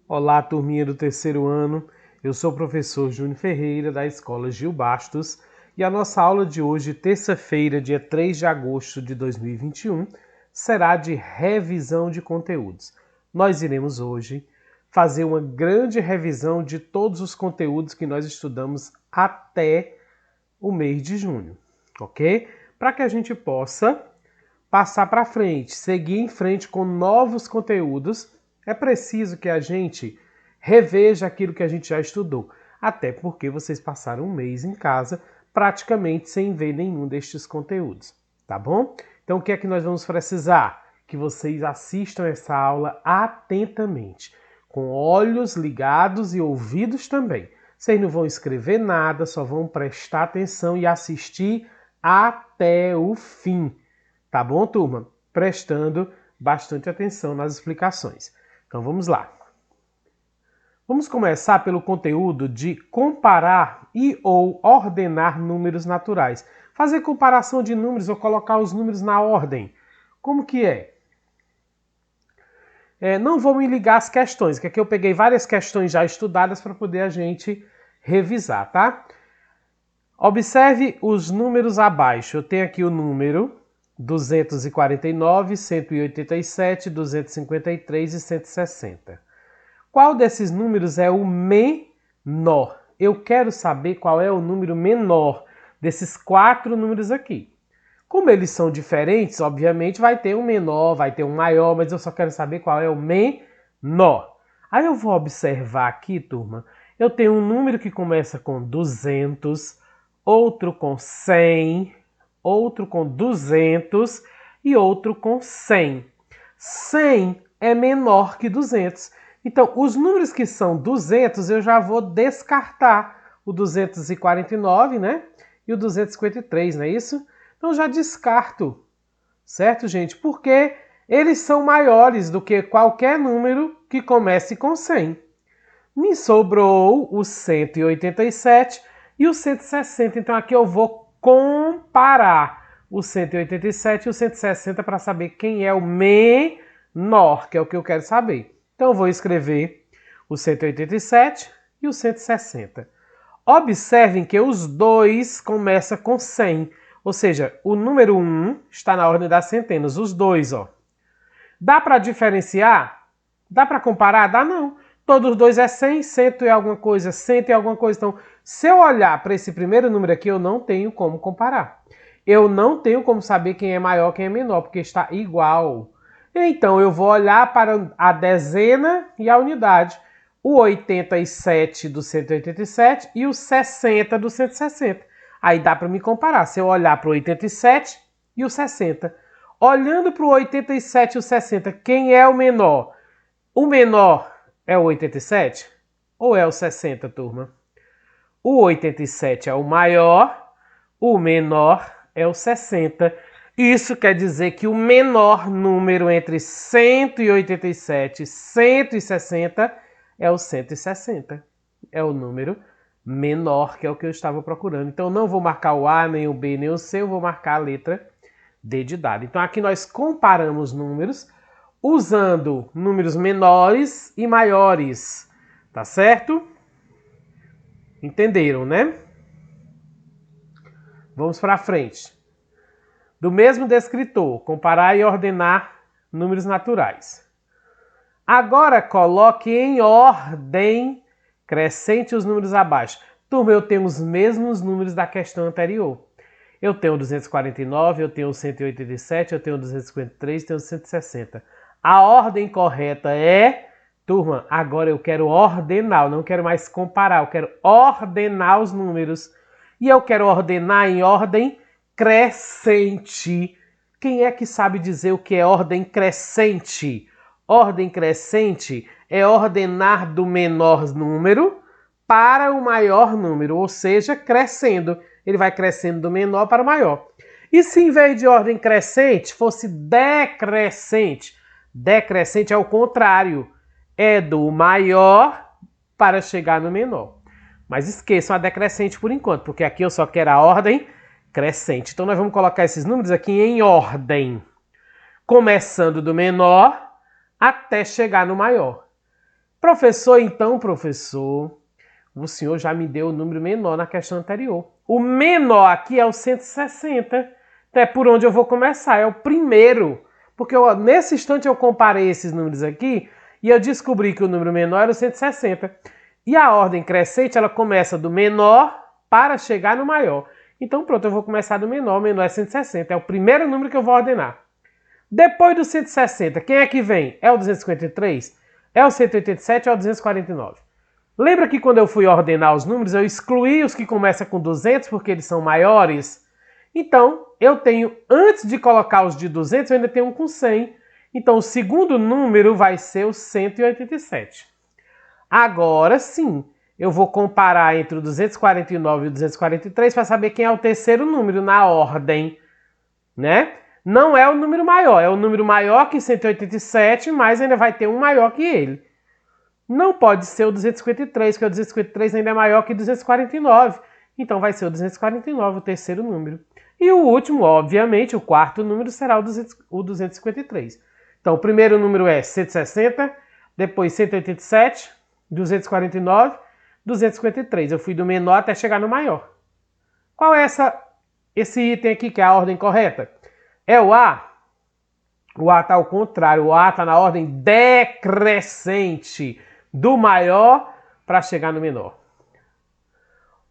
Olá, turminha do terceiro ano. Eu sou o professor Júnior Ferreira, da Escola Gil Bastos, e a nossa aula de hoje, terça-feira, dia 3 de agosto de 2021, será de revisão de conteúdos. Nós iremos hoje fazer uma grande revisão de todos os conteúdos que nós estudamos até o mês de junho, ok? Para que a gente possa passar para frente, seguir em frente com novos conteúdos, é preciso que a gente reveja aquilo que a gente já estudou. Até porque vocês passaram um mês em casa praticamente sem ver nenhum destes conteúdos, tá bom? Então o que é que nós vamos precisar? Que vocês assistam essa aula atentamente, com olhos ligados e ouvidos também. Vocês não vão escrever nada, só vão prestar atenção e assistir até o fim. Tá bom, turma? Prestando bastante atenção nas explicações. Então vamos lá. Vamos começar pelo conteúdo de comparar e ou ordenar números naturais. Fazer comparação de números ou colocar os números na ordem. Como que é? Não vou me ligar às questões, que aqui eu peguei várias questões já estudadas para poder a gente revisar, tá? Observe os números abaixo. Eu tenho aqui o número 249, 187, 253 e 160. Qual desses números é o menor? Eu quero saber qual é o número menor desses 4 números aqui. Como eles são diferentes, obviamente vai ter um menor, vai ter um maior, mas eu só quero saber qual é o menor. Aí eu vou observar aqui, turma, eu tenho um número que começa com 200, outro com 100, outro com 200 e outro com 100. 100 é menor que 200. Então, os números que são 200, eu já vou descartar o 249, né? E o 253, não é isso? Então, já descarto, certo, gente? Porque eles são maiores do que qualquer número que comece com 100. Me sobrou o 187 e o 160. Então, aqui eu vou comparar o 187 e o 160 para saber quem é o menor, que é o que eu quero saber. Então, eu vou escrever o 187 e o 160. Observem que os dois começam com 100. Ou seja, o número 1 está na ordem das centenas. Os dois, ó. Dá para diferenciar? Dá para comparar? Dá não. Todos os dois é 100, 100 é alguma coisa, 100 é alguma coisa. Então, se eu olhar para esse primeiro número aqui, eu não tenho como comparar. Eu não tenho como saber quem é maior, quem é menor, porque está igual. Então, eu vou olhar para a dezena e a unidade. O 87 do 187 e o 60 do 160. Aí dá para me comparar. Se eu olhar para o 87 e o 60. Olhando para o 87 e o 60, quem é o menor? O menor é o 87 ou é o 60, turma? O 87 é o maior, o menor é o 60. Isso quer dizer que o menor número entre 187 e 160 é o 160. É o número menor, que é o que eu estava procurando. Então, não vou marcar o A, nem o B, nem o C, eu vou marcar a letra D de dado. Então, aqui nós comparamos números usando números menores e maiores. Tá certo? Entenderam, né? Vamos para frente. Do mesmo descritor, comparar e ordenar números naturais. Agora coloque em ordem crescente os números abaixo. Turma, eu tenho os mesmos números da questão anterior. Eu tenho 249, eu tenho 187, eu tenho 253, eu tenho 160. A ordem correta é... Turma, agora eu quero ordenar, eu não quero mais comparar, eu quero ordenar os números. E eu quero ordenar em ordem crescente. Quem é que sabe dizer o que é ordem crescente? Ordem crescente é ordenar do menor número para o maior número, ou seja, crescendo. Ele vai crescendo do menor para o maior. E se em vez de ordem crescente fosse decrescente? Decrescente é o contrário. É do maior para chegar no menor. Mas esqueçam a decrescente por enquanto, porque aqui eu só quero a ordem crescente. Então nós vamos colocar esses números aqui em ordem. Começando do menor até chegar no maior. Professor, então, professor, o senhor já me deu o número menor na questão anterior. O menor aqui é o 160. Então é por onde eu vou começar, é o primeiro. Porque nesse instante eu comparei esses números aqui e eu descobri que o número menor era o 160. E a ordem crescente, ela começa do menor para chegar no maior. Então pronto, eu vou começar do menor, o menor é 160. É o primeiro número que eu vou ordenar. Depois do 160, quem é que vem? É o 253? É o 187 ou é o 249? Lembra que quando eu fui ordenar os números, eu excluí os que começam com 200 porque eles são maiores? Então, eu tenho, antes de colocar os de 200, eu ainda tenho um com 100. Então, o segundo número vai ser o 187. Agora sim, eu vou comparar entre o 249 e o 243 para saber quem é o terceiro número na ordem, né? Não é o número maior, é o número maior que 187, mas ainda vai ter um maior que ele. Não pode ser o 253, porque o 253 ainda é maior que 249. Então vai ser o 249, o terceiro número. E o último, obviamente, o quarto número será o 253. Então o primeiro número é 160, depois 187, 249, 253. Eu fui do menor até chegar no maior. Qual é esse item aqui que é a ordem correta? É o A? O A está ao contrário, o A está na ordem decrescente, do maior para chegar no menor.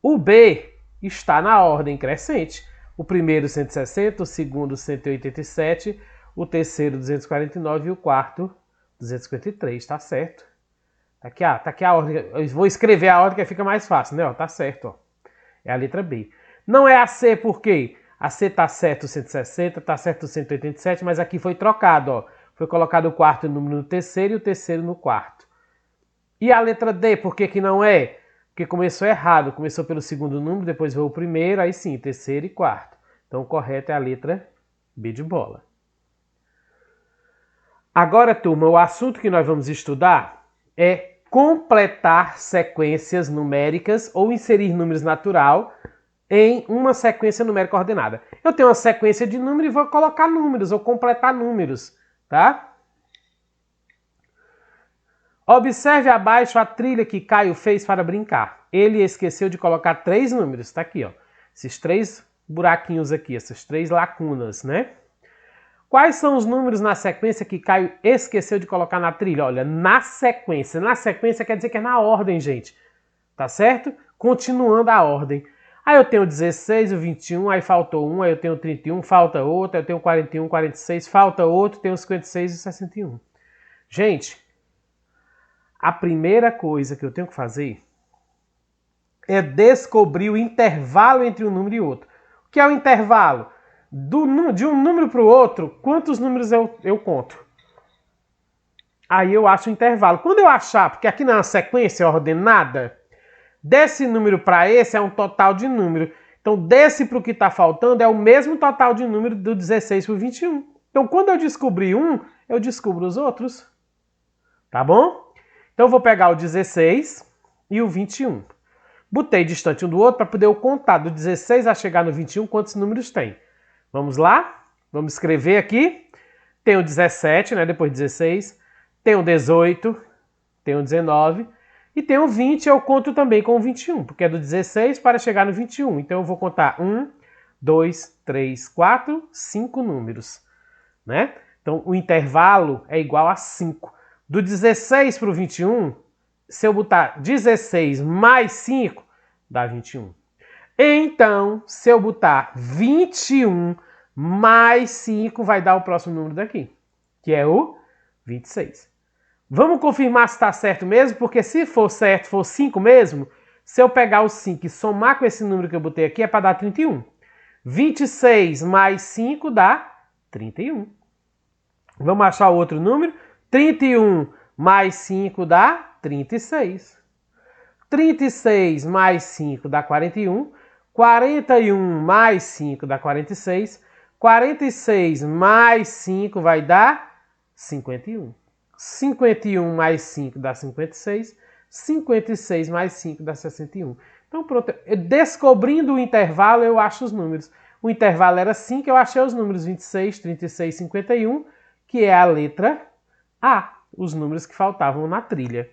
O B está na ordem crescente. O primeiro 160, o segundo 187, o terceiro 249 e o quarto 253, tá certo? Tá aqui a ordem. Eu vou escrever a ordem que fica mais fácil, né? Ó, tá certo, ó. É a letra B. Não é a C, por quê? A C tá certo o 160, tá certo o 187, mas aqui foi trocado, ó. Foi colocado o quarto número no terceiro e o terceiro no quarto. E a letra D, por que que não é? Porque começou errado. Começou pelo segundo número, depois veio o primeiro, aí sim, terceiro e quarto. Então o correto é a letra B de bola. Agora, turma, o assunto que nós vamos estudar é completar sequências numéricas ou inserir números natural em uma sequência numérica ordenada. Eu tenho uma sequência de números e vou colocar números ou completar números, tá? Observe abaixo a trilha que Caio fez para brincar. Ele esqueceu de colocar 3 números, tá aqui, ó. Esses 3 buraquinhos aqui, essas 3 lacunas, né? Quais são os números na sequência que Caio esqueceu de colocar na trilha? Olha, na sequência. Na sequência quer dizer que é na ordem, gente. Tá certo? Continuando a ordem. Aí eu tenho 16, o 21, aí faltou um, aí eu tenho 31, falta outro, aí eu tenho 41, 46, falta outro, tenho 56 e 61. Gente, a primeira coisa que eu tenho que fazer é descobrir o intervalo entre um número e outro. O que é o intervalo? De um número para o outro, quantos números eu conto? Aí eu acho o intervalo. Quando eu achar, porque aqui não é uma sequência ordenada, desse número para esse é um total de número. Então, desse para o que está faltando é o mesmo total de número do 16 para o 21. Então, quando eu descobrir um, eu descubro os outros. Tá bom? Então, eu vou pegar o 16 e o 21. Botei distante um do outro para poder eu contar do 16 a chegar no 21 quantos números tem. Vamos lá? Vamos escrever aqui. Tem o 17, né? Depois 16. Tem o 18. Tem o 19. E tem o 20, eu conto também com o 21, porque é do 16 para chegar no 21. Então eu vou contar 1, 2, 3, 4, 5 números, né? Então o intervalo é igual a 5. Do 16 para o 21, se eu botar 16 mais 5, dá 21. Então, se eu botar 21 mais 5, vai dar o próximo número daqui, que é o 26. Vamos confirmar se está certo mesmo, porque se for certo, for 5 mesmo, se eu pegar o 5 e somar com esse número que eu botei aqui, é para dar 31. 26 mais 5 dá 31. Vamos achar o outro número. 31 mais 5 dá 36. 36 mais 5 dá 41. 41 mais 5 dá 46. 46 mais 5 vai dar 51. 51 mais 5 dá 56. 56 mais 5 dá 61. Então pronto, descobrindo o intervalo eu acho os números. O intervalo era 5, eu achei os números 26, 36, 51, que é a letra A, os números que faltavam na trilha.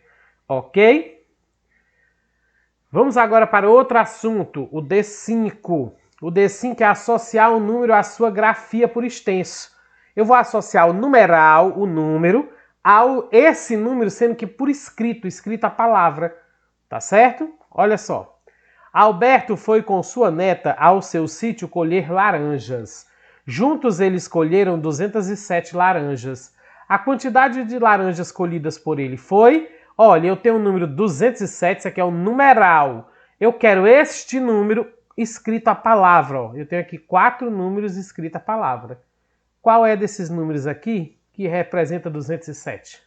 Ok? Vamos agora para outro assunto, o D5. O D5 é associar um número à sua grafia por extenso. Eu vou associar o numeral, o número, esse número sendo que por escrito a palavra. Tá certo? Olha só. Alberto foi com sua neta ao seu sítio colher laranjas. Juntos eles colheram 207 laranjas. A quantidade de laranjas colhidas por ele foi... Olha, eu tenho o número 207, isso aqui é o numeral. Eu quero este número escrito a palavra. Ó. Eu tenho aqui 4 números escritos a palavra. Qual é desses números aqui que representa 207?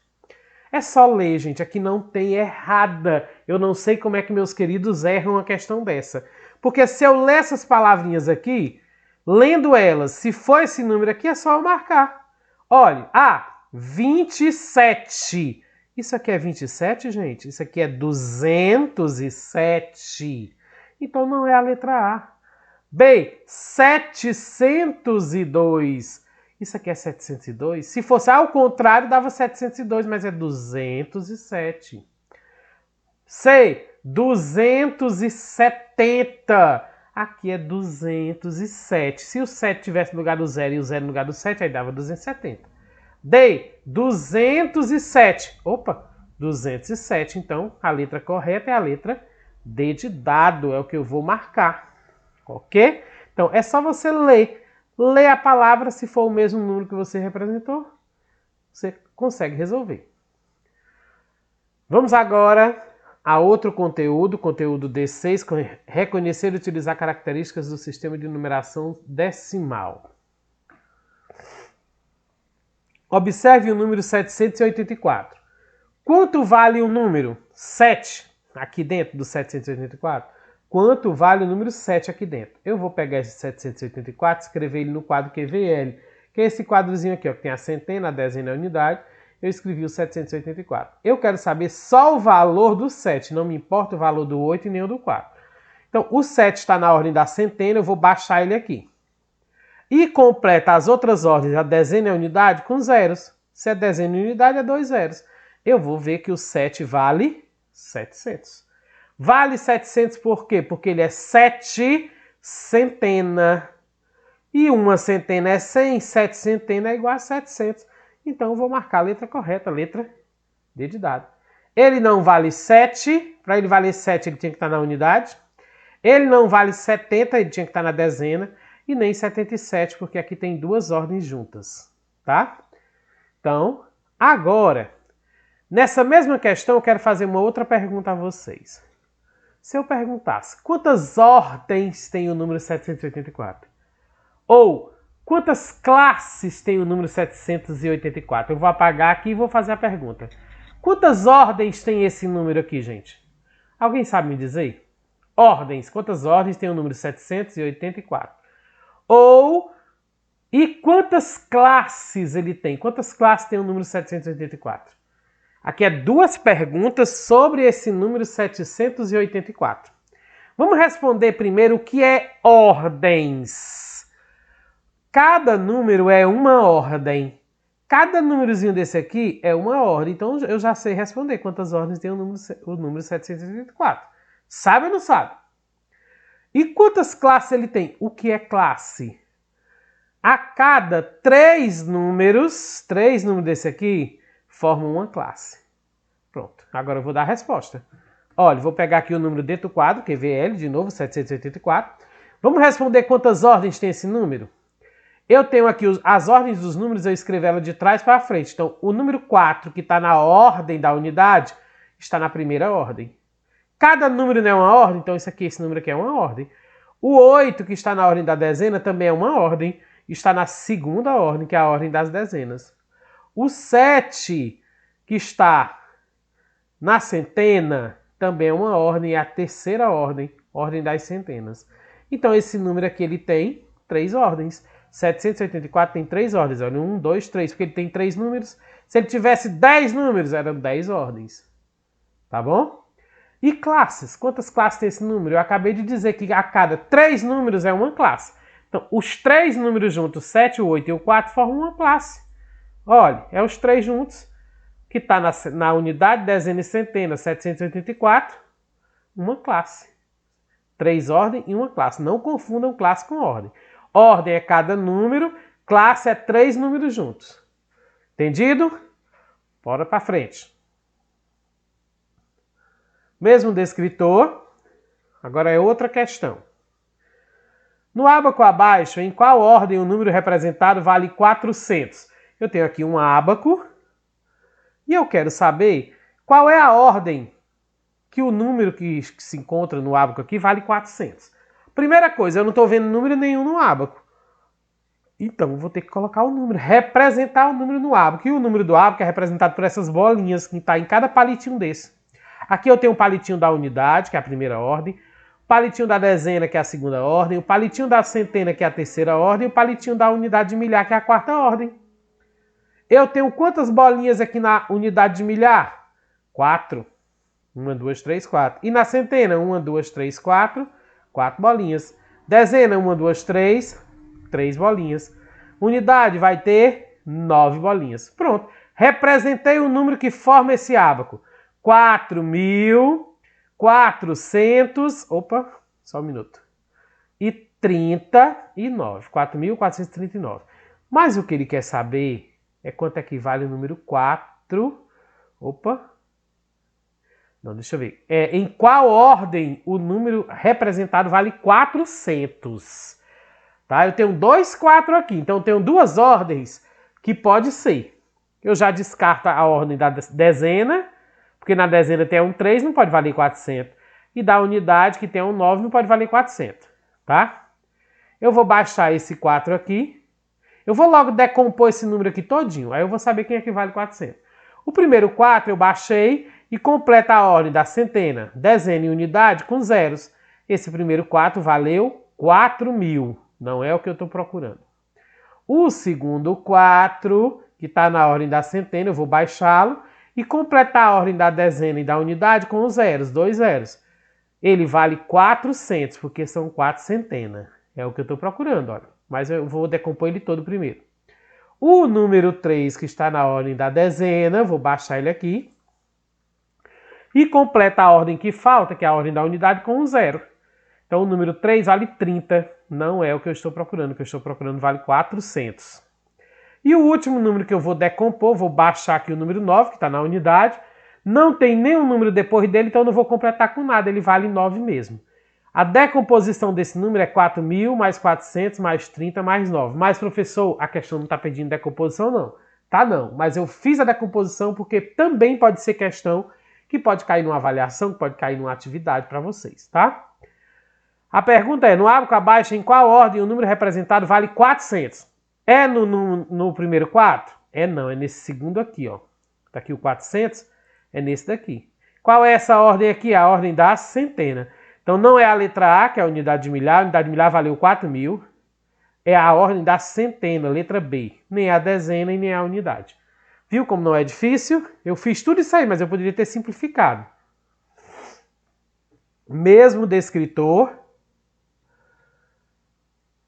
É só ler, gente. Aqui não tem errada. Eu não sei como é que meus queridos erram uma questão dessa. Porque se eu ler essas palavrinhas aqui, lendo elas, se for esse número aqui, é só eu marcar. Olha, 27. Isso aqui é 27, gente? Isso aqui é 207. Então não é a letra A. B, 702. Isso aqui é 702. Se fosse ao contrário, dava 702, mas é 207. C, 270. Aqui é 207. Se o 7 tivesse no lugar do 0 e o 0 no lugar do 7, aí dava 270. D, 207. Opa, 207. Então, a letra correta é a letra D de dado. É o que eu vou marcar. Ok? Então, é só você ler. Lê a palavra, se for o mesmo número que você representou, você consegue resolver. Vamos agora a outro conteúdo, conteúdo D6, reconhecer e utilizar características do sistema de numeração decimal. Observe o número 784. Quanto vale o número 7 aqui dentro do 784? Quanto vale o número 7 aqui dentro? Eu vou pegar esse 784 e escrever ele no quadro QVL, que é esse quadrozinho aqui, ó, que tem a centena, a dezena e a unidade. Eu escrevi o 784. Eu quero saber só o valor do 7, não me importa o valor do 8 e nem o do 4. Então, o 7 está na ordem da centena, eu vou baixar ele aqui. E completa as outras ordens, a dezena e a unidade, com zeros. Se é dezena e unidade, é 2 zeros. Eu vou ver que o 7 vale 700. Vale 700 por quê? Porque ele é 7 centena. E uma centena é 100, 7 centena é igual a 700. Então, eu vou marcar a letra correta, a letra D de dado. Ele não vale 7. Para ele valer 7, ele tinha que estar na unidade. Ele não vale 70, ele tinha que estar na dezena. E nem 77, porque aqui tem 2 ordens juntas, tá? Então, agora, nessa mesma questão, eu quero fazer uma outra pergunta a vocês. Se eu perguntasse, quantas ordens tem o número 784? Ou, quantas classes tem o número 784? Eu vou apagar aqui e vou fazer a pergunta. Quantas ordens tem esse número aqui, gente? Alguém sabe me dizer? Ordens. Quantas ordens tem o número 784? E quantas classes ele tem? Quantas classes tem o número 784? Aqui é 2 perguntas sobre esse número 784. Vamos responder primeiro o que é ordens. Cada número é uma ordem. Cada númerozinho desse aqui é uma ordem. Então eu já sei responder quantas ordens tem o número 784. Sabe ou não sabe? E quantas classes ele tem? O que é classe? A cada 3 números desse aqui, formam uma classe. Pronto, agora eu vou dar a resposta. Olha, vou pegar aqui o número dentro do quadro, QVL, de novo, 784. Vamos responder quantas ordens tem esse número? Eu tenho aqui as ordens dos números, eu escrevo ela de trás para frente. Então, o número 4, que está na ordem da unidade, está na primeira ordem. Cada número não é uma ordem, então esse número aqui é uma ordem. O 8, que está na ordem da dezena, também é uma ordem. Está na segunda ordem, que é a ordem das dezenas. O 7, que está na centena, também é uma ordem, é a terceira ordem, ordem das centenas. Então esse número aqui ele tem 3 ordens. 784 tem 3 ordens. Olha, 1, 2, 3, porque ele tem 3 números. Se ele tivesse 10 números, eram 10 ordens. Tá bom? E classes? Quantas classes tem esse número? Eu acabei de dizer que a cada 3 números é uma classe. Então, os 3 números juntos, 7, o 8 e o 4, formam uma classe. Olha, é os 3 juntos, que está na unidade, dezena e centena, 784, uma classe. 3 ordens e uma classe. Não confundam classe com ordem. Ordem é cada número, classe é 3 números juntos. Entendido? Bora para frente. Mesmo descritor, agora é outra questão. No ábaco abaixo, em qual ordem o número representado vale 400? Eu tenho aqui um ábaco e eu quero saber qual é a ordem que o número que se encontra no ábaco aqui vale 400. Primeira coisa, eu não estou vendo número nenhum no ábaco. Então, eu vou ter que colocar o número, representar o número no ábaco. E o número do ábaco é representado por essas bolinhas que está em cada palitinho desse. Aqui eu tenho o palitinho da unidade, que é a primeira ordem, o palitinho da dezena, que é a segunda ordem, o palitinho da centena, que é a terceira ordem, e o palitinho da unidade de milhar, que é a quarta ordem. Eu tenho quantas bolinhas aqui na unidade de milhar? 4. 1, 2, 3, 4. E na centena? 1, 2, 3, 4. 4 bolinhas. Dezena? 1, 2, 3. 3 bolinhas. Unidade vai ter 9 bolinhas. Pronto. Representei o número que forma esse ábaco. 4.400. Opa, só um minuto. E 39. 4.439. Mas o que ele quer saber é quanto equivale o número 4. Opa. Não, deixa eu ver. Em qual ordem o número representado vale 400? Tá? Eu tenho 2 4 aqui, então eu tenho 2 ordens que pode ser. Eu já descarto a ordem da dezena, porque na dezena tem um 3, não pode valer 400. E da unidade, que tem um 9, não pode valer 400. Tá? Eu vou baixar esse 4 aqui. Eu vou logo decompor esse número aqui todinho, aí eu vou saber quem é que vale 400. O primeiro 4 eu baixei e completa a ordem da centena, dezena e unidade com zeros. Esse primeiro 4 valeu 4.000, não é o que eu estou procurando. O segundo 4, que está na ordem da centena, eu vou baixá-lo e completar a ordem da dezena e da unidade com os zeros, 2 zeros. Ele vale 400, porque são 4 centenas. É o que eu estou procurando, olha. Mas eu vou decompor ele todo primeiro. O número 3, que está na ordem da dezena, vou baixar ele aqui. E completa a ordem que falta, que é a ordem da unidade, com um zero. Então o número 3 vale 30. Não é o que eu estou procurando. O que eu estou procurando vale 400. E o último número que eu vou decompor, vou baixar aqui o número 9, que está na unidade. Não tem nenhum número depois dele, então eu não vou completar com nada. Ele vale 9 mesmo. A decomposição desse número é 4.000 mais 400 mais 30 mais 9. Mas, professor, a questão não está pedindo decomposição, não. Tá, não. Mas eu fiz a decomposição porque também pode ser questão que pode cair numa avaliação, que pode cair numa atividade para vocês, tá? A pergunta é, no ábaco abaixo, em qual ordem o número representado vale 400? É no primeiro 4? É não, é nesse segundo aqui, ó. Tá aqui o 400, é nesse daqui. Qual é essa ordem aqui? A ordem da centena. Então, não é a letra A, que é a unidade de milhar valeu 4.000. É a ordem da centena, letra B. Nem a dezena e nem a unidade. Viu como não é difícil? Eu fiz tudo isso aí, mas eu poderia ter simplificado. Mesmo descritor.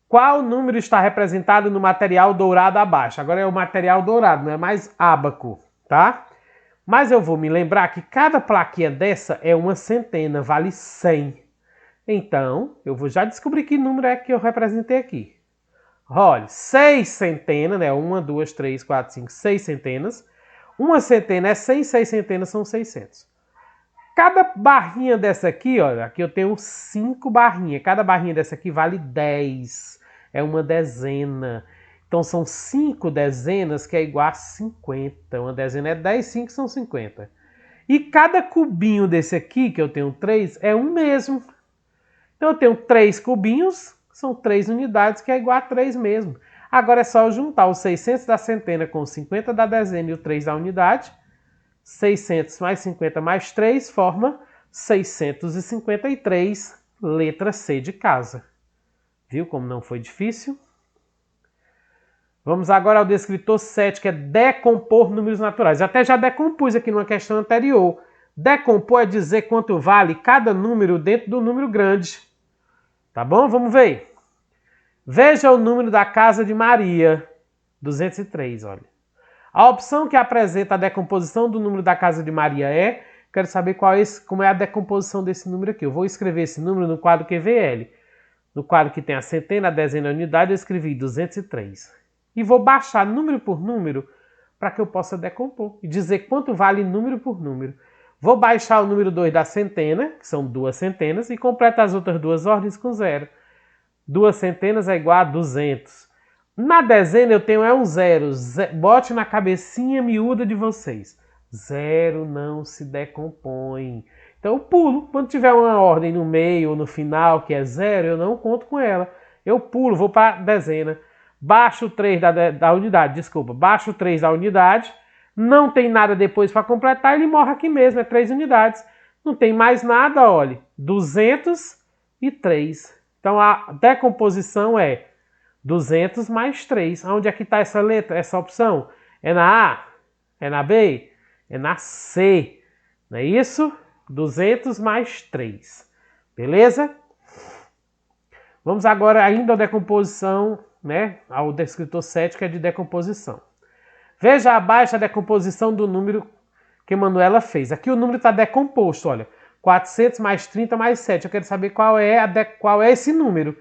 Qual número está representado no material dourado abaixo? Agora é o material dourado, não é mais ábaco, tá? Mas eu vou me lembrar que cada plaquinha dessa é uma centena, vale 100. Então, eu vou já descobrir que número é que eu representei aqui. Olha, 6 centenas, né? 1, 2, 3, 4, 5, 6 centenas. Uma centena é 100, 6 centenas são 600. Cada barrinha dessa aqui, olha, aqui eu tenho 5 barrinhas. Cada barrinha dessa aqui vale 10. É uma dezena. Então, são 5 dezenas que é igual a 50. Uma dezena é 10, 5 são 50. E cada cubinho desse aqui, que eu tenho 3, é um mesmo. Então, eu tenho 3 cubinhos, são 3 unidades, que é igual a 3 mesmo. Agora é só eu juntar os 600 da centena com os 50 da dezena e o 3 da unidade. 600 mais 50 mais 3 forma 653, letra C de casa. Viu como não foi difícil? Vamos agora ao descritor 7, que é decompor números naturais. Eu até já decompus aqui numa questão anterior. Decompor é dizer quanto vale cada número dentro do número grande. Tá bom? Vamos ver. Veja o número da casa de Maria. 203, olha. A opção que apresenta a decomposição do número da casa de Maria é... Quero saber como é a decomposição desse número aqui. Eu vou escrever esse número no quadro QVL. No quadro que tem a centena, a dezena e a unidade, eu escrevi 203. E vou baixar número por número para que eu possa decompor e dizer quanto vale número por número. Vou baixar o número 2 da centena, que são 2 centenas, e completo as outras duas ordens com 0. 2 centenas é igual a 200. Na dezena eu tenho um 0. Bote na cabecinha miúda de vocês. 0 não se decompõe. Então eu pulo. Quando tiver uma ordem no meio ou no final que é 0, eu não conto com ela. Eu pulo, vou para a dezena. Baixo o 3 da unidade, desculpa. Baixo o 3 da unidade. Não tem nada depois para completar, ele morre aqui mesmo, é 3 unidades. Não tem mais nada, olha. 203. Então a decomposição é 200 mais 3. Onde é que está essa letra, essa opção? É na A? É na B? É na C. Não é isso? 200 mais 3. Beleza? Vamos agora ainda à decomposição, né? Ao descritor 7, que é de decomposição. Veja abaixo a decomposição do número que Manuela fez. Aqui o número está decomposto, olha. 400 mais 30 mais 7. Eu quero saber qual é esse número.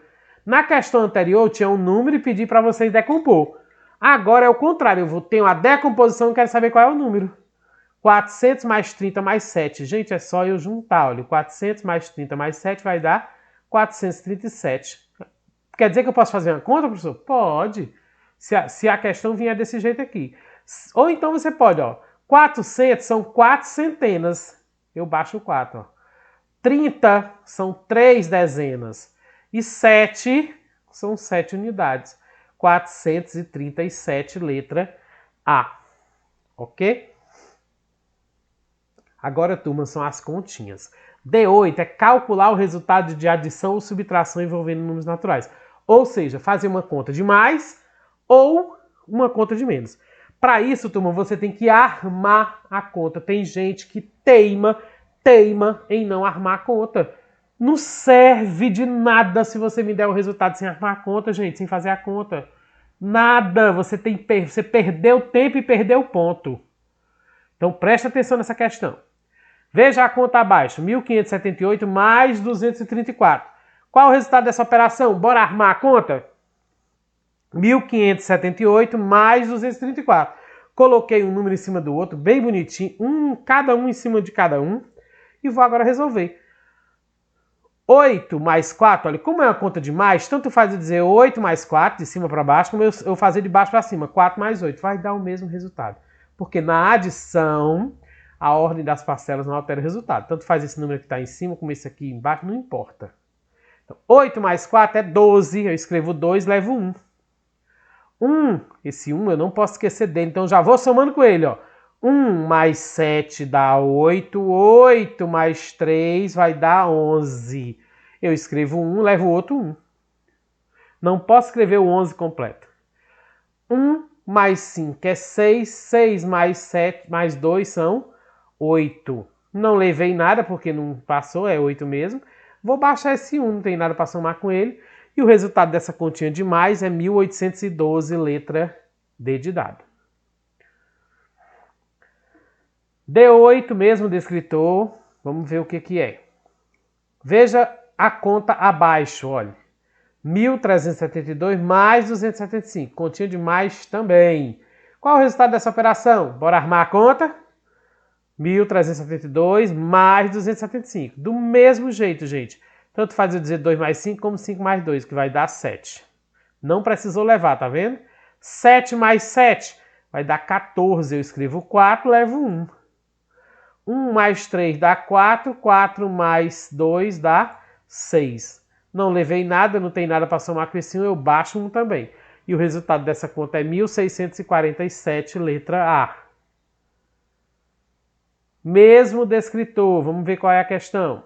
Na questão anterior, eu tinha um número e pedi para vocês decompor. Agora é o contrário. Eu tenho a decomposição e quero saber qual é o número. 400 mais 30 mais 7. Gente, é só eu juntar. Olha, 400 mais 30 mais 7 vai dar 437. Quer dizer que eu posso fazer uma conta, professor? Pode. Se a questão vier desse jeito aqui. Ou então você pode, ó. 400 são 4 centenas. Eu baixo o 4, ó. 30 são 3 dezenas. E 7 são 7 unidades. 437, letra A. Ok? Agora, turma, são as continhas. D8 é calcular o resultado de adição ou subtração envolvendo números naturais. Ou seja, fazer uma conta de mais ou uma conta de menos. Para isso, turma, você tem que armar a conta. Tem gente que teima em não armar a conta. Não serve de nada se você me der o resultado sem armar a conta, gente, sem fazer a conta. Nada. Você perdeu tempo e perdeu o ponto. Então, preste atenção nessa questão. Veja a conta abaixo. 1.578 mais 234. Qual é o resultado dessa operação? Bora armar a conta? 1.578 mais 234. Coloquei um número em cima do outro, bem bonitinho. Cada um em cima de cada um. E vou agora resolver. 8 mais 4, olha, como é uma conta de mais, tanto faz eu dizer 8 mais 4, de cima para baixo, como eu fazer de baixo para cima, 4 mais 8. Vai dar o mesmo resultado. Porque na adição, a ordem das parcelas não altera o resultado. Tanto faz esse número que está em cima como esse aqui embaixo, não importa. Então, 8 mais 4 é 12, eu escrevo 2, levo 1. 1, esse 1 eu não posso esquecer dele, então já vou somando com ele, ó. 1 mais 7 dá 8, 8 mais 3 vai dar 11. Eu escrevo 1, levo o outro 1. Não posso escrever o 11 completo. 1 mais 5 é 6, 6 mais 7 mais 2 são 8. Não levei nada porque não passou, é 8 mesmo. Vou baixar esse 1, não tem nada para somar com ele. E o resultado dessa continha de mais é 1812, letra D de dado. D8 mesmo, descritor. Vamos ver o que é. Veja a conta abaixo, olha. 1.372 mais 275. Continha de mais também. Qual é o resultado dessa operação? Bora armar a conta? 1.372 mais 275. Do mesmo jeito, gente. Tanto faz eu dizer 2 mais 5 como 5 mais 2, que vai dar 7. Não precisou levar, tá vendo? 7 mais 7 vai dar 14. Eu escrevo 4, levo 1. 1 mais 3 dá 4. 4 mais 2 dá 6. Não levei nada, não tem nada para somar com esse 1, eu baixo 1 também. E o resultado dessa conta é 1.647, letra A. Mesmo descritor, vamos ver qual é a questão.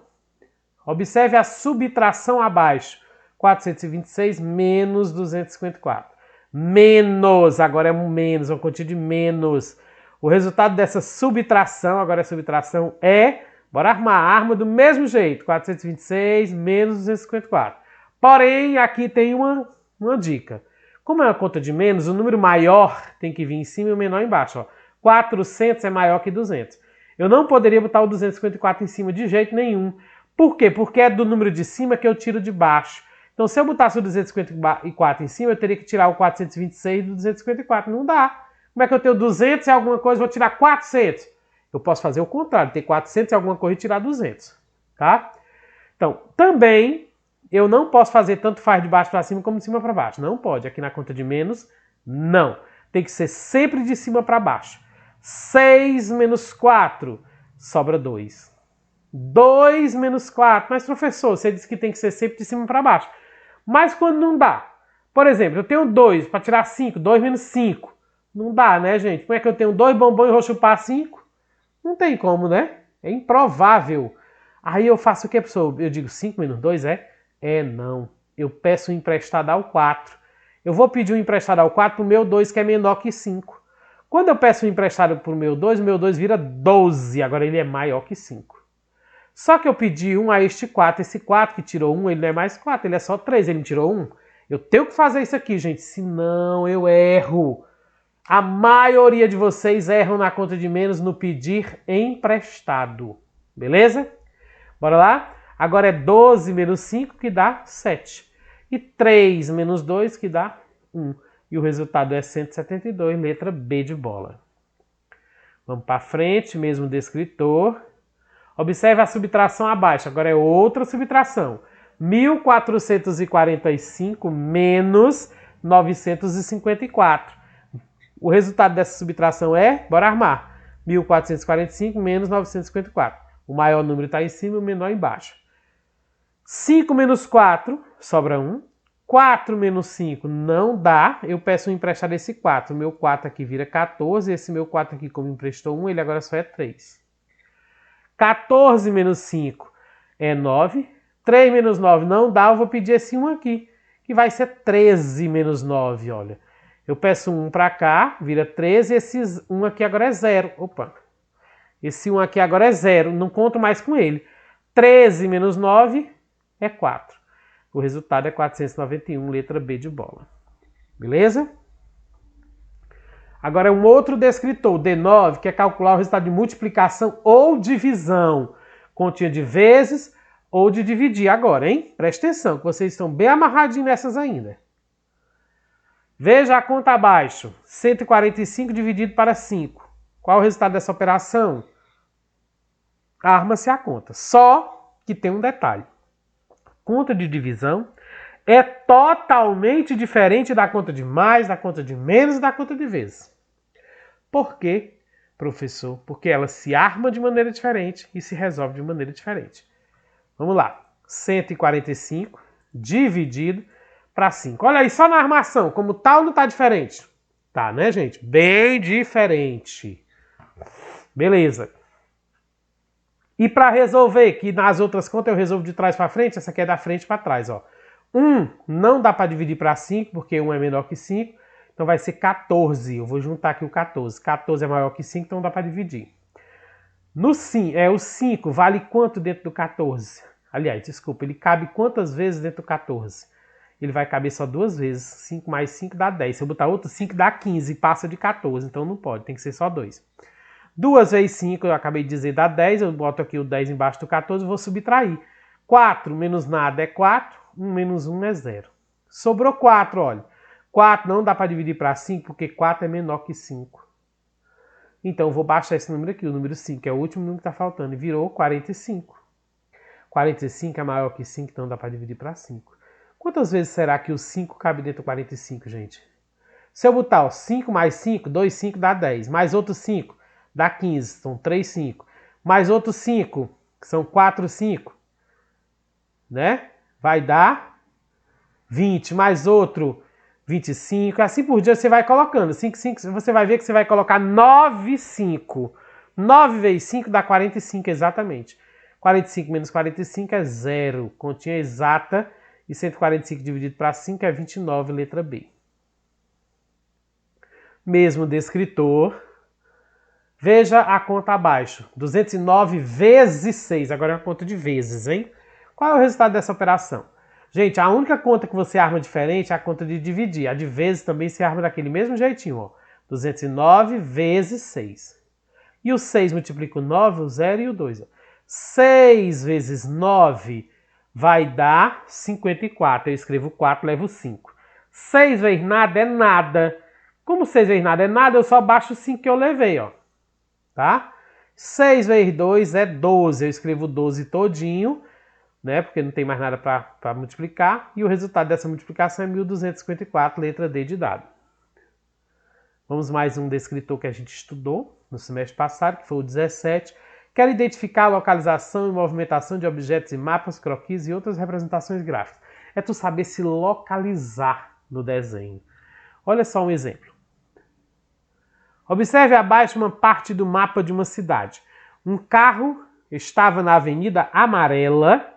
Observe a subtração abaixo. 426 menos 254. Menos, agora é um menos, uma quantia de menos. O resultado dessa subtração, agora a subtração é, bora armar, arma do mesmo jeito, 426 menos 254. Porém, aqui tem uma dica. Como é uma conta de menos, o número maior tem que vir em cima e o menor embaixo. Ó. 400 é maior que 200. Eu não poderia botar o 254 em cima de jeito nenhum. Por quê? Porque é do número de cima que eu tiro de baixo. Então, se eu botasse o 254 em cima, eu teria que tirar o 426 do 254. Não dá. Como é que eu tenho 200 e alguma coisa, vou tirar 400? Eu posso fazer o contrário, ter 400 e alguma coisa e tirar 200. Tá? Então, também, eu não posso fazer tanto faz de baixo para cima como de cima para baixo. Não pode. Aqui na conta de menos, não. Tem que ser sempre de cima para baixo. 6 menos 4, sobra 2. 2 menos 4. Mas, professor, você disse que tem que ser sempre de cima para baixo. Mas quando não dá? Por exemplo, eu tenho 2 para tirar 5. 2 menos 5. Não dá, né, gente? Como é que eu tenho 2 bombons e vou chupar 5? Não tem como, né? É improvável. Aí eu faço o que, professor? Eu digo 5 menos 2 é? É, não. Eu peço um emprestado ao 4. Eu vou pedir um emprestado ao 4 para o meu 2, que é menor que 5. Quando eu peço um emprestado para o meu 2 vira 12. Agora ele é maior que 5. Só que eu pedi um a este 4. Esse 4 que tirou 1, ele não é mais 4, ele é só 3. Ele me tirou 1. Eu tenho que fazer isso aqui, gente. Senão eu erro. A maioria de vocês erram na conta de menos no pedir emprestado. Beleza? Bora lá? Agora é 12 menos 5 que dá 7. E 3 menos 2 que dá 1. E o resultado é 172, letra B de bola. Vamos para frente, mesmo descritor. Observe a subtração abaixo. Agora é outra subtração. 1.445 menos 954. O resultado dessa subtração é, bora armar, 1.445 menos 954. O maior número está em cima e o menor embaixo. 5 menos 4, sobra 1. 4 menos 5 não dá. Eu peço um emprestado esse 4. O meu 4 aqui vira 14. Esse meu 4 aqui, como emprestou 1, ele agora só é 3. 14 menos 5 é 9. 3 menos 9 não dá. Eu vou pedir esse 1 aqui, que vai ser 13 menos 9, olha. Eu peço 1 para cá, vira 13. Esse 1 aqui agora é 0. Opa. Esse 1 aqui agora é 0. Não conto mais com ele. 13 menos 9 é 4. O resultado é 491, letra B de bola. Beleza? Agora é um outro descritor, D9, que é calcular o resultado de multiplicação ou divisão. Continha de vezes ou de dividir agora, hein? Presta atenção, que vocês estão bem amarradinhos nessas ainda. Veja a conta abaixo. 145 dividido para 5. Qual é o resultado dessa operação? Arma-se a conta. Só que tem um detalhe. Conta de divisão é totalmente diferente da conta de mais, da conta de menos e da conta de vezes. Por quê, professor? Porque ela se arma de maneira diferente e se resolve de maneira diferente. Vamos lá. 145 dividido para 5. Olha aí, só na armação, como tal não está diferente. Tá, né, gente? Bem diferente. Beleza. E para resolver, que nas outras contas eu resolvo de trás para frente, essa aqui é da frente para trás, ó. 1 não dá para dividir para 5, porque 1 é menor que 5. Então vai ser 14. Eu vou juntar aqui o 14. 14 é maior que 5, então dá para dividir. O 5 vale quanto dentro do 14? Aliás, desculpa, ele cabe quantas vezes dentro do 14? Ele vai caber só 2 vezes. 5 mais 5 dá 10. Se eu botar outro 5 dá 15 e passa de 14. Então não pode, tem que ser só 2. 2 vezes 5, eu acabei de dizer, dá 10. Eu boto aqui o 10 embaixo do 14 e vou subtrair. 4 menos nada é 4. 1 menos 1 é 0. Sobrou 4, olha. 4 não dá para dividir para 5, porque 4 é menor que 5. Então eu vou baixar esse número aqui, o número 5, é o último número que está faltando. E virou 45. 45 é maior que 5, então dá para dividir para 5. Quantas vezes será que o 5 cabe dentro do 45, gente? Se eu botar ó, 5 mais 5, 2, 5 dá 10. Mais outro 5 dá 15, são 3, 5. Mais outro 5, que são 4, 5. Né? Vai dar 20. Mais outro 25. Assim por diante você vai colocando. 5, 5, você vai ver que você vai colocar 9, 5. 9 vezes 5 dá 45 exatamente. 45 menos 45 é 0. Continha exata. E 145 dividido para 5 é 29, letra B. Mesmo descritor. Veja a conta abaixo. 209 vezes 6. Agora é uma conta de vezes, hein? Qual é o resultado dessa operação? Gente, a única conta que você arma diferente é a conta de dividir. A de vezes também se arma daquele mesmo jeitinho, ó. 209 vezes 6. E o 6 multiplica o 9, o 0 e o 2. Ó. 6 vezes 9 vai dar 54. Eu escrevo 4, levo 5. 6 vezes nada é nada. Como 6 vezes nada é nada, eu só baixo o 5 que eu levei, ó. Tá? 6 vezes 2 é 12. Eu escrevo 12 todinho, né? Porque não tem mais nada para multiplicar. E o resultado dessa multiplicação é 1254, letra D de dado. Vamos mais um descritor que a gente estudou no semestre passado, que foi o 17. Quero identificar a localização e movimentação de objetos e mapas, croquis e outras representações gráficas. É tu saber se localizar no desenho. Olha só um exemplo. Observe abaixo uma parte do mapa de uma cidade. Um carro estava na Avenida Amarela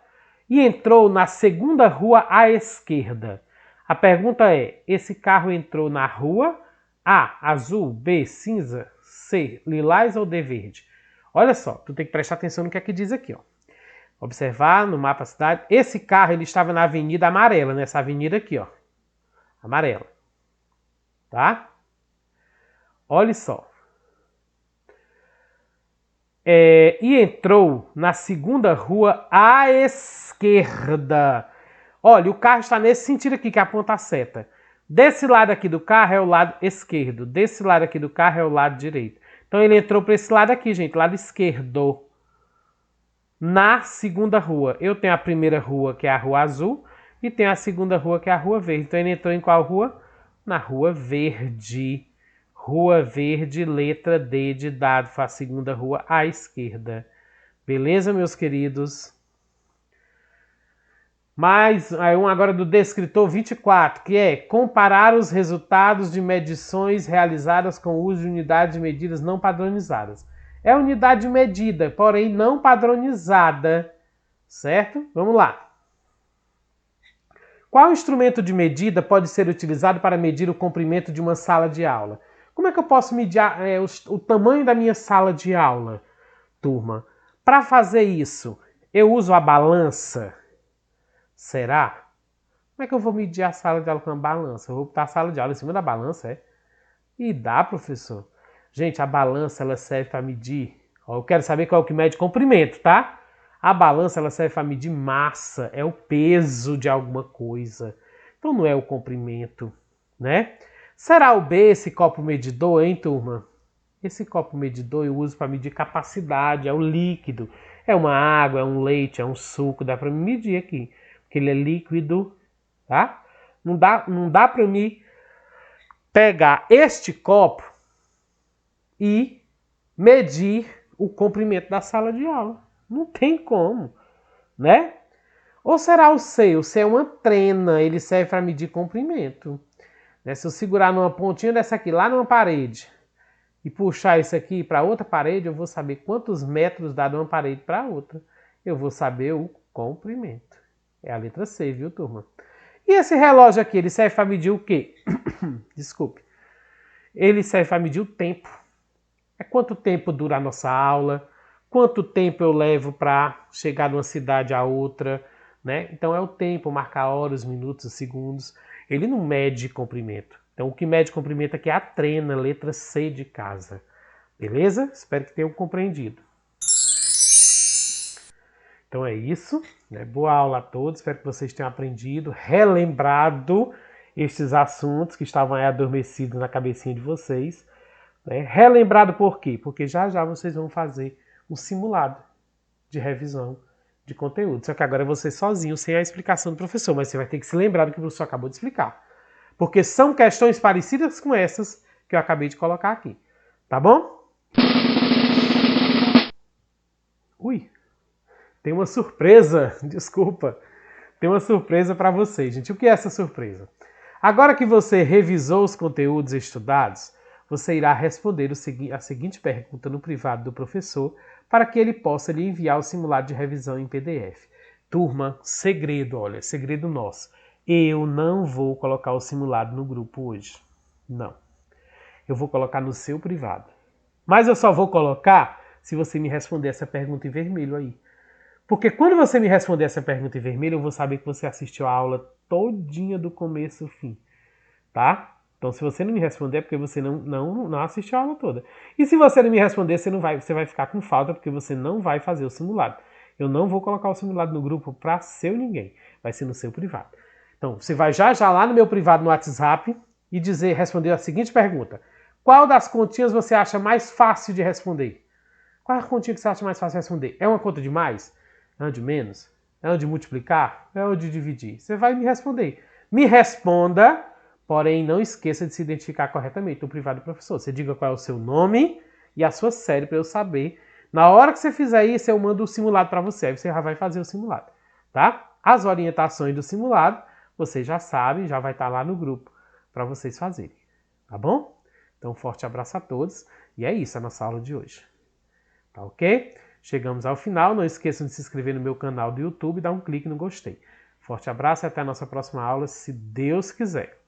e entrou na segunda rua à esquerda. A pergunta é, esse carro entrou na rua A, azul, B, cinza, C, lilás ou D, verde? Olha só, tu tem que prestar atenção no que é que diz aqui, ó. Observar no mapa da cidade. Esse carro ele estava na Avenida Amarela, nessa avenida aqui, ó. Amarela. Tá? Olha só. E entrou na segunda rua à esquerda. Olha, o carro está nesse sentido aqui, que aponta a seta. Desse lado aqui do carro é o lado esquerdo. Desse lado aqui do carro é o lado direito. Então ele entrou para esse lado aqui, gente, lado esquerdo. Na segunda rua. Eu tenho a primeira rua, que é a Rua Azul, e tenho a segunda rua, que é a Rua Verde. Então ele entrou em qual rua? Na Rua Verde. Rua Verde, letra D de dado. Foi a segunda rua à esquerda. Beleza, meus queridos? Mais um agora do descritor 24, que é comparar os resultados de medições realizadas com o uso de unidades de medidas não padronizadas. É unidade de medida, porém não padronizada, certo? Vamos lá. Qual instrumento de medida pode ser utilizado para medir o comprimento de uma sala de aula? Como é que eu posso medir o tamanho da minha sala de aula, turma? Para fazer isso, eu uso a balança? Será? Como é que eu vou medir a sala de aula com a balança? Eu vou botar a sala de aula em cima da balança, é? E dá, professor. Gente, a balança ela serve para medir. Ó, eu quero saber qual é o que mede comprimento, tá? A balança ela serve para medir massa, é o peso de alguma coisa. Então não é o comprimento, né? Será o B esse copo medidor, hein, turma? Esse copo medidor eu uso para medir capacidade, é o líquido. É uma água, é um leite, é um suco, dá para medir aqui. Porque ele é líquido, tá? Não dá para mim pegar este copo e medir o comprimento da sala de aula. Não tem como, né? Ou será o C? O C é uma trena, ele serve para medir comprimento. Né? Se eu segurar numa pontinha dessa aqui, lá numa parede, e puxar isso aqui para outra parede, eu vou saber quantos metros dá de uma parede para outra. Eu vou saber o comprimento. É a letra C, viu, turma? E esse relógio aqui, ele serve para medir o quê? Desculpe. Ele serve para medir o tempo. É quanto tempo dura a nossa aula, quanto tempo eu levo para chegar de uma cidade a outra, né? Então é o tempo, marcar horas, minutos, segundos. Ele não mede comprimento. Então o que mede comprimento aqui é a trena, letra C de casa. Beleza? Espero que tenham compreendido. Então é isso. Né? Boa aula a todos. Espero que vocês tenham aprendido, relembrado estes assuntos que estavam aí adormecidos na cabecinha de vocês. Né? Relembrado por quê? Porque já já vocês vão fazer um simulado de revisão de conteúdo. Só que agora é você sozinho, sem a explicação do professor. Mas você vai ter que se lembrar do que o professor acabou de explicar. Porque são questões parecidas com essas que eu acabei de colocar aqui. Tá bom? Ui! Tem uma surpresa, desculpa. Tem uma surpresa para vocês, gente. O que é essa surpresa? Agora que você revisou os conteúdos estudados, você irá responder a seguinte pergunta no privado do professor para que ele possa lhe enviar o simulado de revisão em PDF. Turma, segredo, olha, segredo nosso. Eu não vou colocar o simulado no grupo hoje. Não. Eu vou colocar no seu privado. Mas eu só vou colocar se você me responder essa pergunta em vermelho aí. Porque quando você me responder essa pergunta em vermelho, eu vou saber que você assistiu a aula todinha do começo ao fim, tá? Então, se você não me responder, é porque você não assistiu a aula toda. E se você não me responder, você vai ficar com falta, porque você não vai fazer o simulado. Eu não vou colocar o simulado no grupo para seu ninguém. Vai ser no seu privado. Então, você vai já lá no meu privado no WhatsApp e responder a seguinte pergunta. Qual das continhas você acha mais fácil de responder? Qual é a continha que você acha mais fácil de responder? É uma conta de mais? É uma de menos? É uma de multiplicar? É uma de dividir? Você vai me responder. Me responda, porém não esqueça de se identificar corretamente no privado do professor. Você diga qual é o seu nome e a sua série para eu saber. Na hora que você fizer isso, eu mando o simulado para você. Aí você já vai fazer o simulado, tá? As orientações do simulado, vocês já sabem, já vai estar lá no grupo para vocês fazerem, tá bom? Então, um forte abraço a todos. E é isso a nossa aula de hoje. Tá ok? Chegamos ao final. Não esqueçam de se inscrever no meu canal do YouTube e dar um clique no gostei. Forte abraço e até a nossa próxima aula, se Deus quiser.